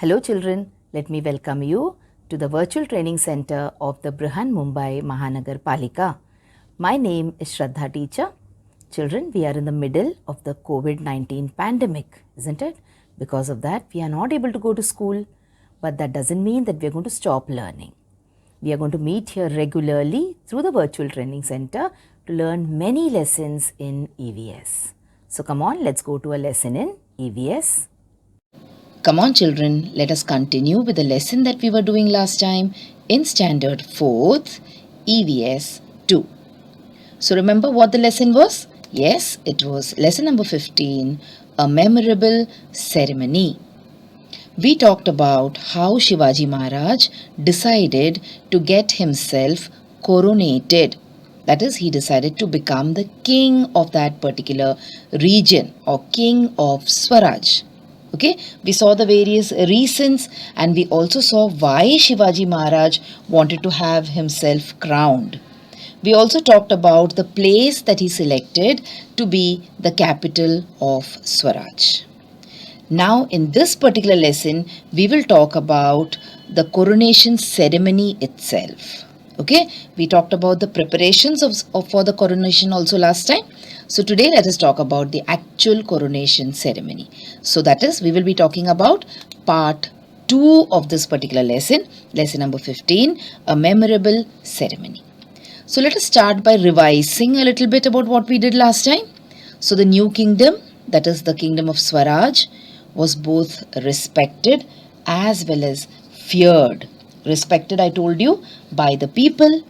Hello children, let me welcome you to the virtual training center of the Brihan Mumbai Mahanagar Palika. My name is Shraddha teacher. Children, we are in the middle of the COVID-19 pandemic, isn't it? Because of that, we are not able to go to school, but that doesn't mean that we are going to stop learning. We are going to meet here regularly through the virtual training center to learn many lessons in EVS. So come on, let's go to a lesson in EVS. Come on children, let us continue with the lesson that we were doing last time in Standard 4th, EVS 2. So remember what the lesson was? Yes, it was lesson number 15, a memorable ceremony. We talked about how Shivaji Maharaj decided to get himself coronated. That is, he decided to become the king of that particular region or king of Swaraj. Okay, we saw the various reasons and we also saw why Shivaji Maharaj wanted to have himself crowned. We also talked about the place that he selected to be the capital of Swaraj. Now in this particular lesson, we will talk about the coronation ceremony itself. Okay, we talked about the preparations for the coronation also last time. So today let us talk about the actual coronation ceremony. So that is, we will be talking about part 2 of this particular lesson, lesson number 15, a memorable ceremony. So let us start by revising a little bit about what we did last time. So the new kingdom, that is the kingdom of Swaraj, was both respected as well as feared. Respected, I told you, by the people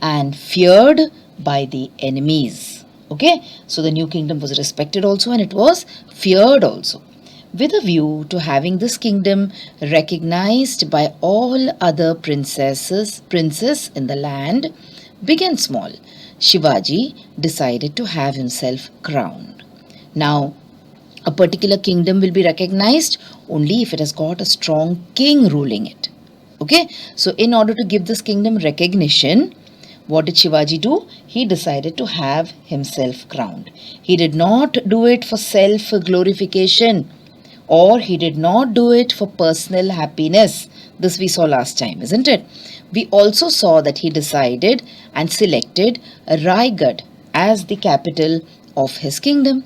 and feared by the enemies. Okay, so the new kingdom was respected also and it was feared also. With a view to having this kingdom recognized by all other princes in the land, big and small, Shivaji decided to have himself crowned. Now, a particular kingdom will be recognized only if it has got a strong king ruling it. Okay, so in order to give this kingdom recognition, what did Shivaji do? He decided to have himself crowned. He did not do it for self-glorification or he did not do it for personal happiness. This we saw last time, isn't it? We also saw that he decided and selected Raigad as the capital of his kingdom.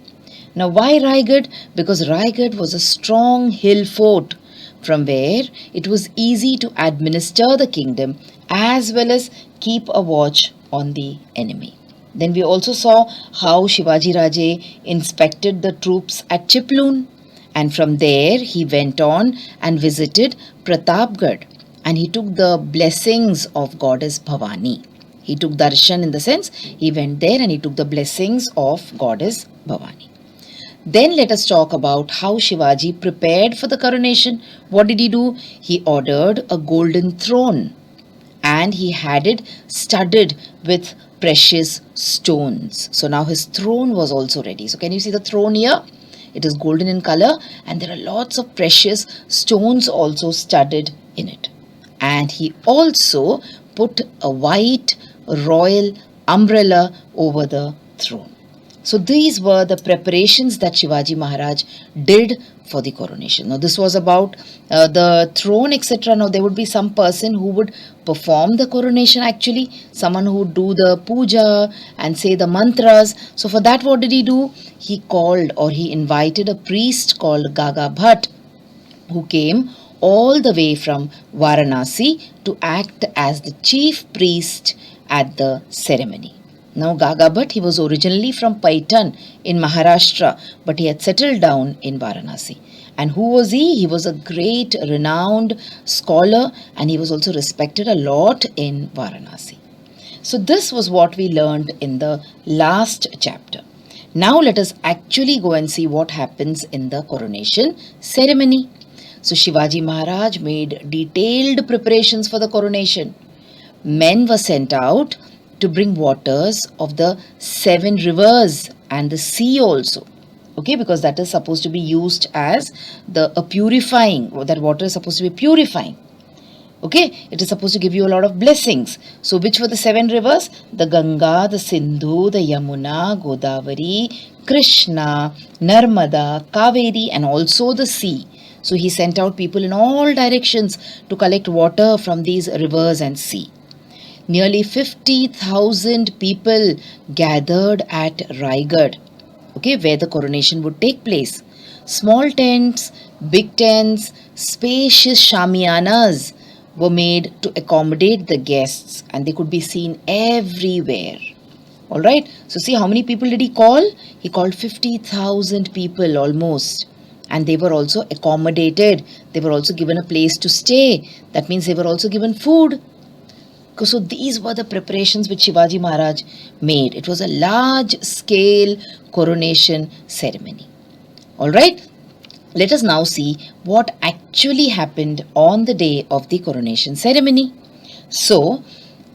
Now why Raigad? Because Raigad was a strong hill fort from where it was easy to administer the kingdom as well as keep a watch on the enemy. Then we also saw how Shivaji Raje inspected the troops at Chiploon, and from there he went on and visited Pratapgarh and he took the blessings of goddess Bhavani. He took darshan in the sense he went there and he took the blessings of goddess Bhavani. Then let us talk about how Shivaji prepared for the coronation. What did he do? He ordered a golden throne and he had it studded with precious stones. So now his throne was also ready. So can you see the throne here? It is golden in color and there are lots of precious stones also studded in it. And he also put a white royal umbrella over the throne. So these were the preparations that Shivaji Maharaj did for the coronation. Now this was about the throne, etc. Now there would be some person who would perform the coronation actually, someone who would do the puja and say the mantras. So for that what did he do? He called or he invited a priest called Gagabhatt who came all the way from Varanasi to act as the chief priest at the ceremony. Now Gagabhatt, he was originally from Paitan in Maharashtra, but he had settled down in Varanasi. And who was he? He was a great renowned scholar and he was also respected a lot in Varanasi. So this was what we learned in the last chapter. Now let us actually go and see what happens in the coronation ceremony. So Shivaji Maharaj made detailed preparations for the coronation. Men were sent out to bring waters of the 7 rivers and the sea also. Okay, because that is supposed to be used as the purifying, that water is supposed to be purifying. Okay, it is supposed to give you a lot of blessings. So which were the 7 rivers? The Ganga, the Sindhu, the Yamuna, Godavari, Krishna, Narmada, Kaveri and also the sea. So he sent out people in all directions to collect water from these rivers and sea. Nearly 50,000 people gathered at Raigad, okay, where the coronation would take place. Small tents, big tents, spacious shamiyanas were made to accommodate the guests, and they could be seen everywhere. Alright, so see how many people did he call? He called 50,000 people almost. And they were also accommodated. They were also given a place to stay. That means they were also given food. So these were the preparations which Shivaji Maharaj made. It was a large scale coronation ceremony. Alright, let us now see what actually happened on the day of the coronation ceremony. So,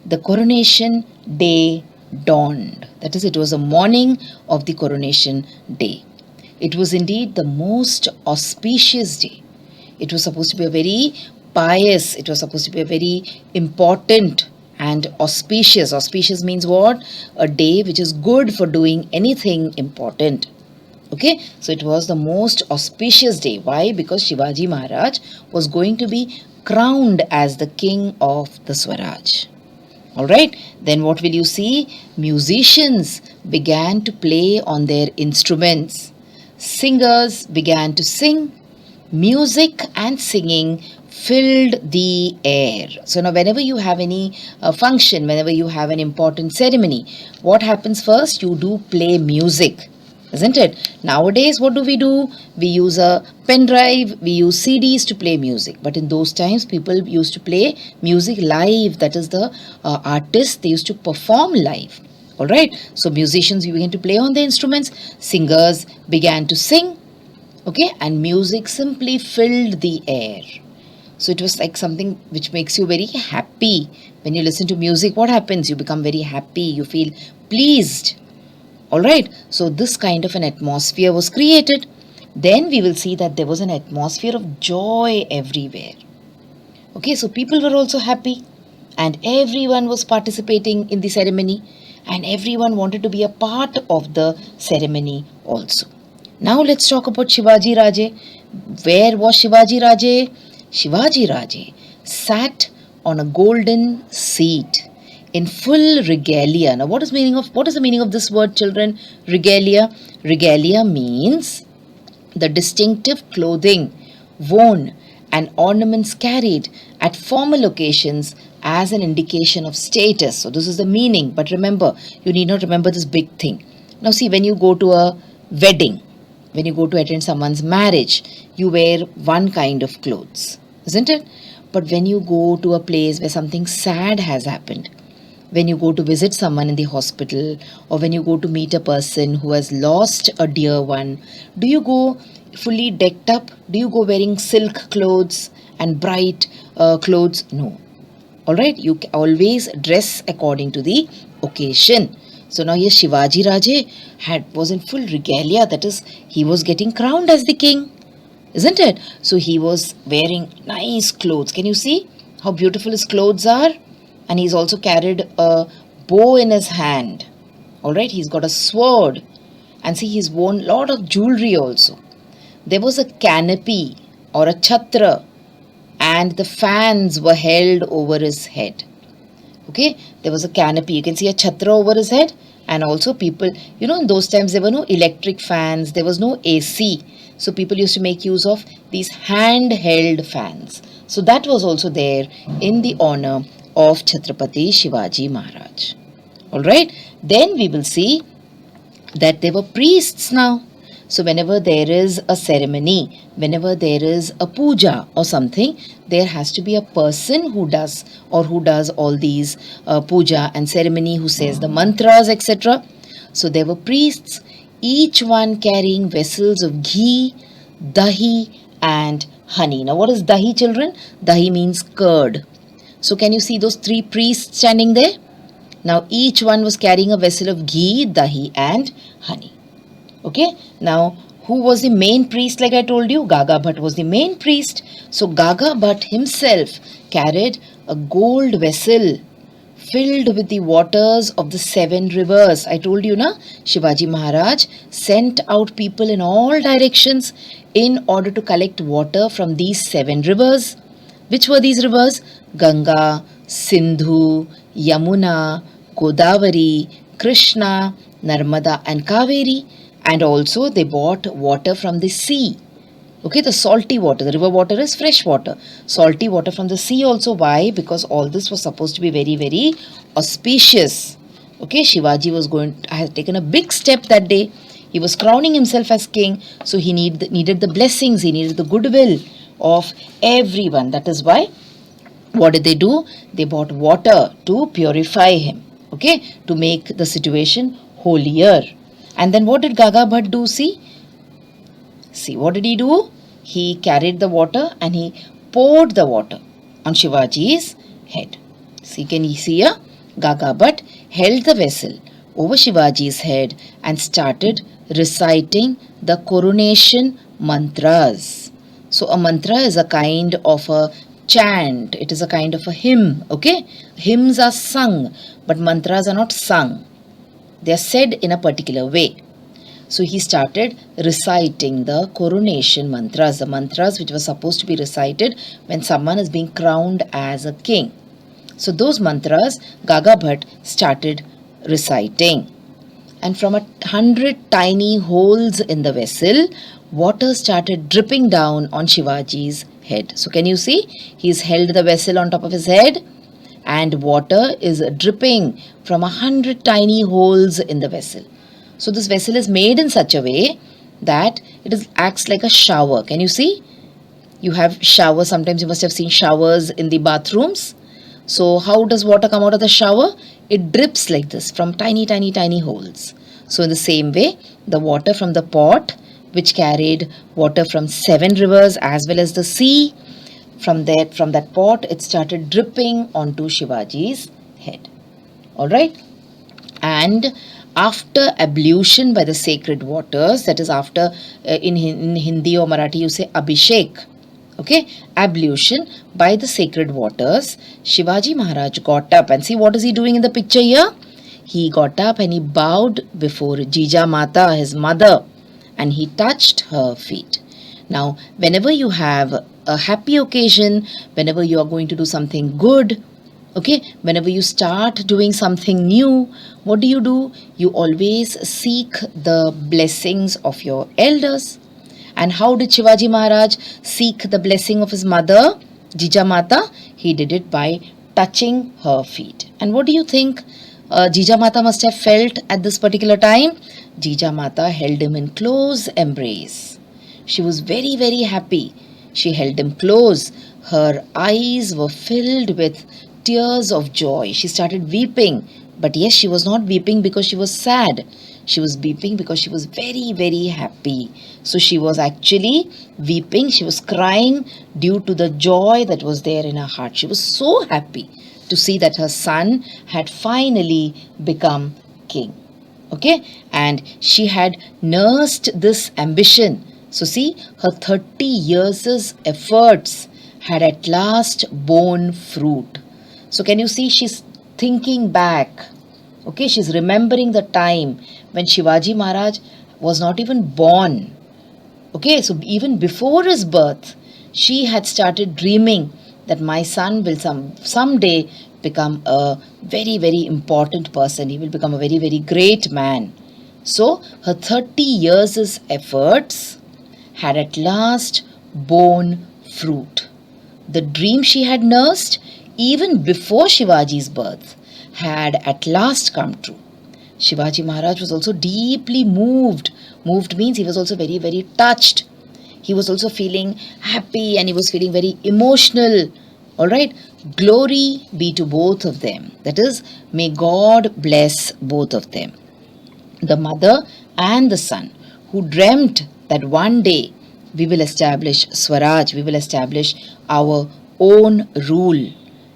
the coronation day dawned. That is, it was the morning of the coronation day. It was indeed the most auspicious day. It was supposed to be a very pious, it was supposed to be a very important and auspicious. Auspicious means what? A day which is good for doing anything important. Okay, so it was the most auspicious day. Why? Because Shivaji Maharaj was going to be crowned as the king of the Swaraj. Alright, then what will you see? Musicians began to play on their instruments. Singers began to sing. Music and singing filled the air. So now whenever you have any function, whenever you have an important ceremony, what happens first? You do play music. Isn't it? Nowadays, what do? We use a pen drive, we use CDs to play music. But in those times, people used to play music live. That is, the artists, they used to perform live. Alright, so musicians began to play on the instruments, singers began to sing, okay, and music simply filled the air. So it was like something which makes you very happy. When you listen to music, what happens? You become very happy, you feel pleased. Alright, so this kind of an atmosphere was created. Then we will see that there was an atmosphere of joy everywhere. Okay, so people were also happy and everyone was participating in the ceremony and everyone wanted to be a part of the ceremony also. Now let's talk about Shivaji Raje. Where was Shivaji Raje? Shivaji Raje sat on a golden seat in full regalia. Now what is the meaning of this word, children? Regalia. Regalia means the distinctive clothing worn and ornaments carried at formal occasions as an indication of status. So this is the meaning. But remember, you need not remember this big thing. Now see, when you go to a wedding, when you go to attend someone's marriage, you wear one kind of clothes, isn't it? But when you go to a place where something sad has happened, when you go to visit someone in the hospital, or when you go to meet a person who has lost a dear one, do you go fully decked up? Do you go wearing silk clothes and bright clothes? No. Alright, you always dress according to the occasion. So now here Shivaji Raje was in full regalia, that is, he was getting crowned as the king, isn't it? So he was wearing nice clothes. Can you see how beautiful his clothes are? And he's also carried a bow in his hand. Alright, he's got a sword. And see, he's worn a lot of jewelry also. There was a canopy or a chhatra, and the fans were held over his head. Okay, there was a canopy. You can see a chhatra over his head, and also people, in those times there were no electric fans, there was no AC. So people used to make use of these handheld fans. So that was also there in the honor of Chhatrapati Shivaji Maharaj. Alright, then we will see that there were priests now. So whenever there is a ceremony, whenever there is a puja or something, there has to be a person who does all these puja and ceremony, who says the mantras, etc. So there were priests, each one carrying vessels of ghee, dahi and honey. Now what is dahi, children? Dahi means curd. So can you see those three priests standing there? Now each one was carrying a vessel of ghee, dahi and honey. Okay, now who was the main priest? Like I told you, Gagabhatt was the main priest. So Gagabhatt himself carried a gold vessel filled with the waters of the 7 rivers. I told you, na, Shivaji Maharaj sent out people in all directions in order to collect water from these 7 rivers. Which were these rivers? Ganga, Sindhu, Yamuna, Godavari, Krishna, Narmada and Kaveri. And also they bought water from the sea. Okay, the salty water. The river water is fresh water. Salty water from the sea also. Why? Because all this was supposed to be very, very auspicious. Okay, Shivaji had taken a big step that day. He was crowning himself as king. So he needed the blessings. He needed the goodwill of everyone. That is why, what did they do? They bought water to purify him. Okay, to make the situation holier. And then what did Gagabhatt do? See, what did he do? He carried the water and he poured the water on Shivaji's head. See, can you see here? Gagabhatt held the vessel over Shivaji's head and started reciting the coronation mantras. So a mantra is a kind of a chant. It is a kind of a hymn. Okay? Hymns are sung, but mantras are not sung. They are said in a particular way. So he started reciting the coronation mantras, the mantras which were supposed to be recited when someone is being crowned as a king. So those mantras Gagabhatt started reciting. And from 100 tiny holes in the vessel, water started dripping down on Shivaji's head. So can you see? He's held the vessel on top of his head and water is dripping from 100 tiny holes in the vessel. So this vessel is made in such a way that it acts like a shower. Can you see? You have showers. Sometimes you must have seen showers in the bathrooms. So how does water come out of the shower? It drips like this from tiny, tiny, tiny holes. So in the same way, the water from the pot, which carried water from 7 rivers as well as the sea, from that pot, it started dripping onto Shivaji's head. Alright? And after ablution by the sacred waters, that is after, in Hindi or Marathi you say Abhishek. Okay, ablution by the sacred waters, Shivaji Maharaj got up and see what is he doing in the picture here? He got up and he bowed before Jija Mata, his mother, and he touched her feet. Now, whenever you have a happy occasion, whenever you are going to do something good, okay, whenever you start doing something new, what do? You always seek the blessings of your elders. And how did Shivaji Maharaj seek the blessing of his mother, Jija Mata? He did it by touching her feet. And what do you think Jija Mata must have felt at this particular time? Jija Mata held him in close embrace. She was very, very happy. She held him close. Her eyes were filled with tears of joy. She started weeping. But yes, she was not weeping because she was sad. She was weeping because she was very, very happy. So she was actually weeping. She was crying due to the joy that was there in her heart. She was so happy to see that her son had finally become king. Okay? And she had nursed this ambition. So see, her 30 years' efforts had at last borne fruit. So can you see, she's thinking back. Okay, she's remembering the time when Shivaji Maharaj was not even born. Okay, so even before his birth, she had started dreaming that my son will someday become a very, very important person. He will become a very, very great man. So her 30 years' efforts had at last borne fruit. The dream she had nursed even before Shivaji's birth had at last come true. Shivaji Maharaj was also deeply moved. Moved means he was also very, very touched. He was also feeling happy and he was feeling very emotional. Alright, glory be to both of them. That is, may God bless both of them. The mother and the son who dreamt that one day we will establish Swaraj, we will establish our own rule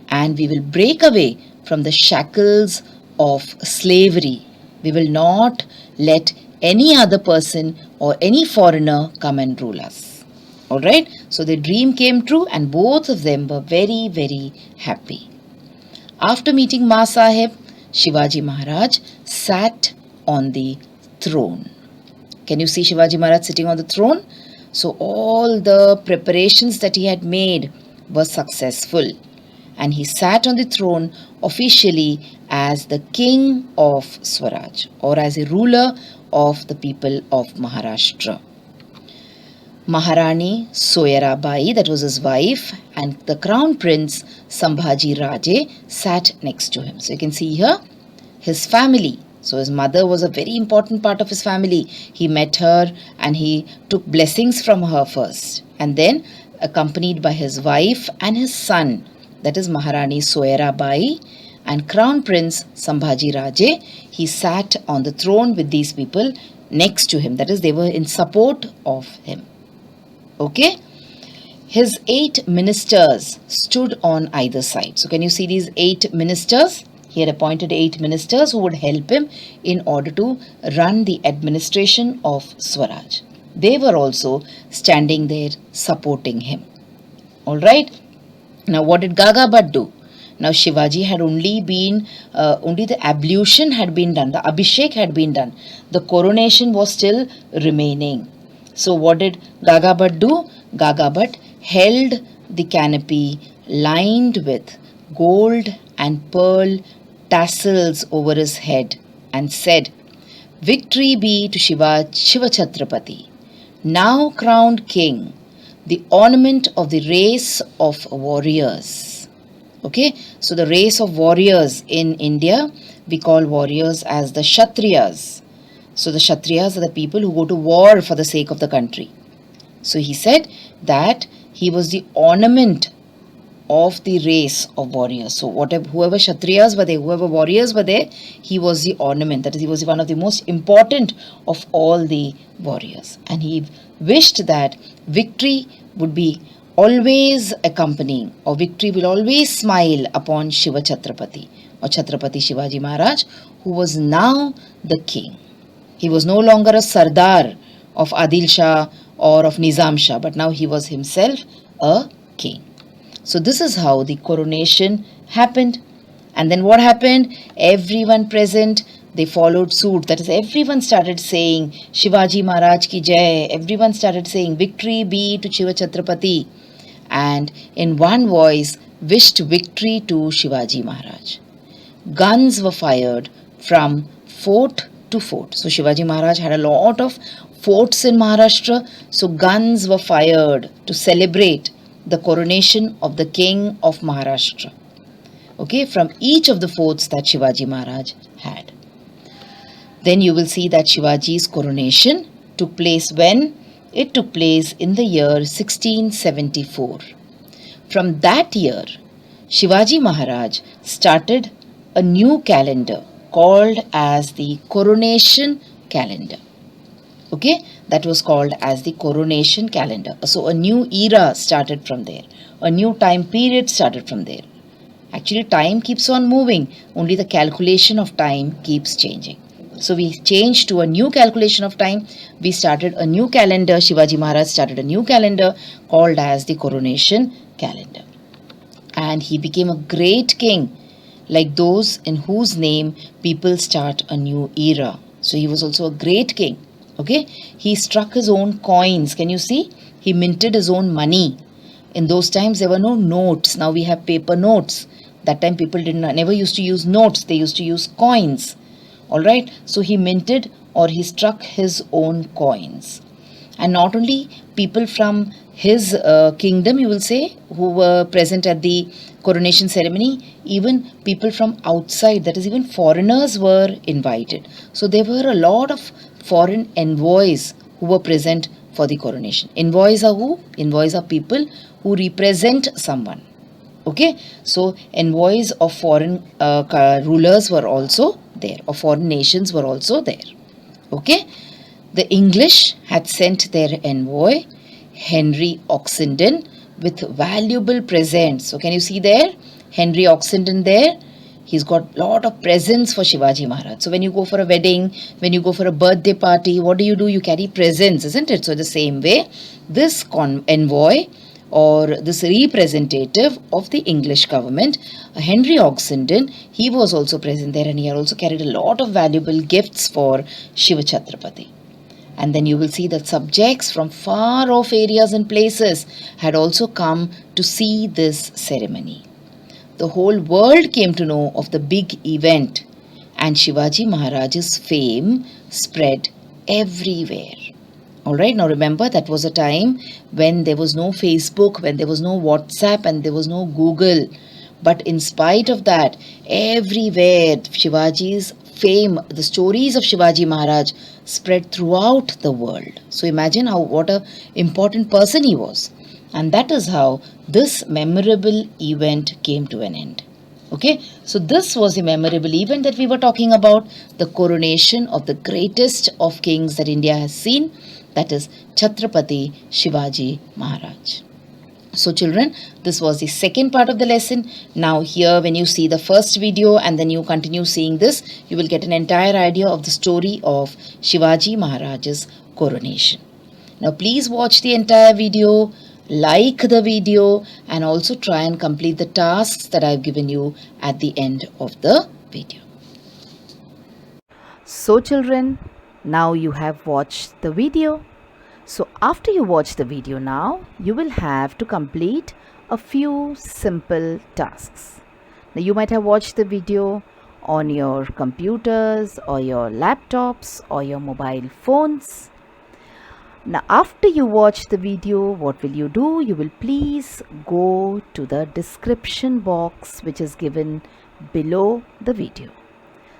and we will break away from the shackles of slavery. We will not let any other person or any foreigner come and rule us. Alright, so the dream came true and both of them were very, very happy. After meeting Ma Sahib, Shivaji Maharaj sat on the throne. Can you see Shivaji Maharaj sitting on the throne? So all the preparations that he had made were successful, and he sat on the throne officially as the king of Swaraj, or as a ruler of the people of Maharashtra. Maharani Soyarabai, that was his wife, and the crown prince Sambhaji Raje sat next to him. So you can see here his family. So his mother was a very important part of his family. He met her and he took blessings from her first, and then accompanied by his wife and his son, that is Maharani Soyarabai, and Crown Prince Sambhaji Raje, he sat on the throne with these people next to him. That is, they were in support of him. Okay? His 8 ministers stood on either side. So can you see these 8 ministers? He had appointed 8 ministers who would help him in order to run the administration of Swaraj. They were also standing there supporting him. Alright? Now what did Gagabhatt do? Now Shivaji had only the ablution had been done, the abhishek had been done. The coronation was still remaining. So what did Gagabhatt do? Gagabhatt held the canopy lined with gold and pearl tassels over his head and said, "Victory be to Shiva Chhatrapati, now crowned king, the ornament of the race of warriors." Okay, so the race of warriors in India, we call warriors as the Kshatriyas. So the Kshatriyas are the people who go to war for the sake of the country. So he said that he was the ornament of the race of warriors. So whoever Kshatriyas were there, whoever warriors were there, he was the ornament. That is, he was one of the most important of all the warriors. And he wished that victory would be always accompanying, or victory will always smile upon Shiva Chhatrapati, or Chhatrapati Shivaji Maharaj, who was now the king. He was no longer a Sardar of Adil Shah or of Nizam Shah, but now he was himself a king. So this is how the coronation happened. And then what happened? Everyone present, they followed suit. That is, everyone started saying Shivaji Maharaj ki jai. Everyone started saying victory be to Shiva Chhatrapati, and in one voice wished victory to Shivaji Maharaj. Guns were fired from fort to fort. So Shivaji Maharaj had a lot of forts in Maharashtra. So guns were fired to celebrate the coronation of the king of Maharashtra. Okay, from each of the forts that Shivaji Maharaj had. Then you will see that Shivaji's coronation took place when? It took place in the year 1674. From that year, Shivaji Maharaj started a new calendar called as the coronation calendar. Okay, that was called as the coronation calendar. So a new era started from there. A new time period started from there. Actually, time keeps on moving. Only the calculation of time keeps changing. So we changed to a new calculation of time. We started a new calendar. Shivaji Maharaj started a new calendar called as the coronation calendar. And he became a great king, like those in whose name people start a new era. So he was also a great king. Okay, he struck his own coins. Can you see? He minted his own money. In those times, there were no notes. Now we have paper notes. That time people never used to use notes. They used to use coins. Alright, so he minted, or he struck his own coins. And not only people from his kingdom, you will say, who were present at the coronation ceremony, even people from outside, that is, even foreigners were invited. So there were a lot of foreign envoys who were present for the coronation. Envoys are who? Envoys are people who represent someone. Okay, so envoys of foreign rulers were also there, or foreign nations were also there. Okay, the English had sent their envoy, Henry Oxenden, with valuable presents. So can you see there? Henry Oxenden there. He's got lot of presents for Shivaji Maharaj. So when you go for a wedding, when you go for a birthday party, what do? You carry presents, isn't it? So the same way, this envoy or this representative of the English government, Henry Oxenden, he was also present there, and he had also carried a lot of valuable gifts for Shiva Chhatrapati. And then you will see that subjects from far off areas and places had also come to see this ceremony. The whole world came to know of the big event, and Shivaji Maharaj's fame spread everywhere. Alright, now remember, that was a time when there was no Facebook, when there was no WhatsApp, and there was no Google. But in spite of that, everywhere Shivaji's fame, the stories of Shivaji Maharaj spread throughout the world. So imagine what an important person he was. And that is how this memorable event came to an end. Okay, so this was the memorable event that we were talking about, the coronation of the greatest of kings that India has seen, that is Chhatrapati Shivaji Maharaj. So children, this was the second part of the lesson. Now here, when you see the first video and then you continue seeing this, you will get an entire idea of the story of Shivaji Maharaj's coronation. Now please watch the entire video, like the video, and also try and complete the tasks that I've given you at the end of the video. So children, now you have watched the video. So after you watch the video now, you will have to complete a few simple tasks. Now you might have watched the video on your computers or your laptops or your mobile phones. Now after you watch the video, what will you do? You will please go to the description box which is given below the video.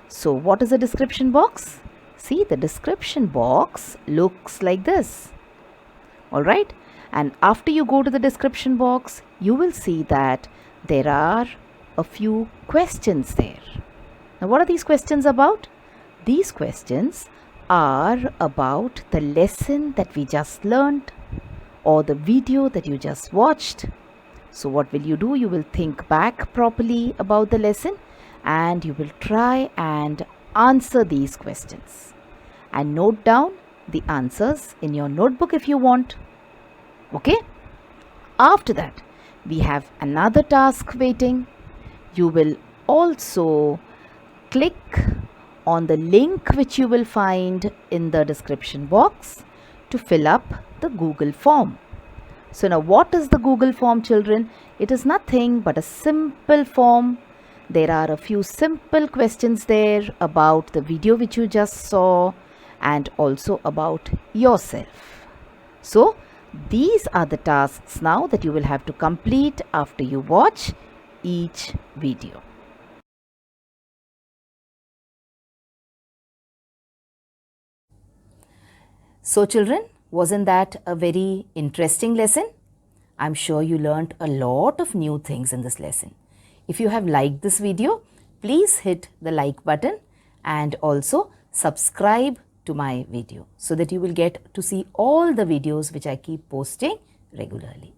So what is the description box? See, the description box looks like this. Alright, and after you go to the description box, you will see that there are a few questions there. Now what are these questions about? These questions are about the lesson that we just learned or the video that you just watched. So what will you do? You will think back properly about the lesson and you will try and answer these questions. And note down the answers in your notebook if you want. Okay? After that, we have another task waiting. You will also click on the link which you will find in the description box to fill up the Google form. So now what is the Google form, children? It is nothing but a simple form. There are a few simple questions there about the video which you just saw and also about yourself. So these are the tasks now that you will have to complete after you watch each video. So children, wasn't that a very interesting lesson? I'm sure you learned a lot of new things in this lesson. If you have liked this video, please hit the like button and also subscribe to my video so that you will get to see all the videos which I keep posting regularly.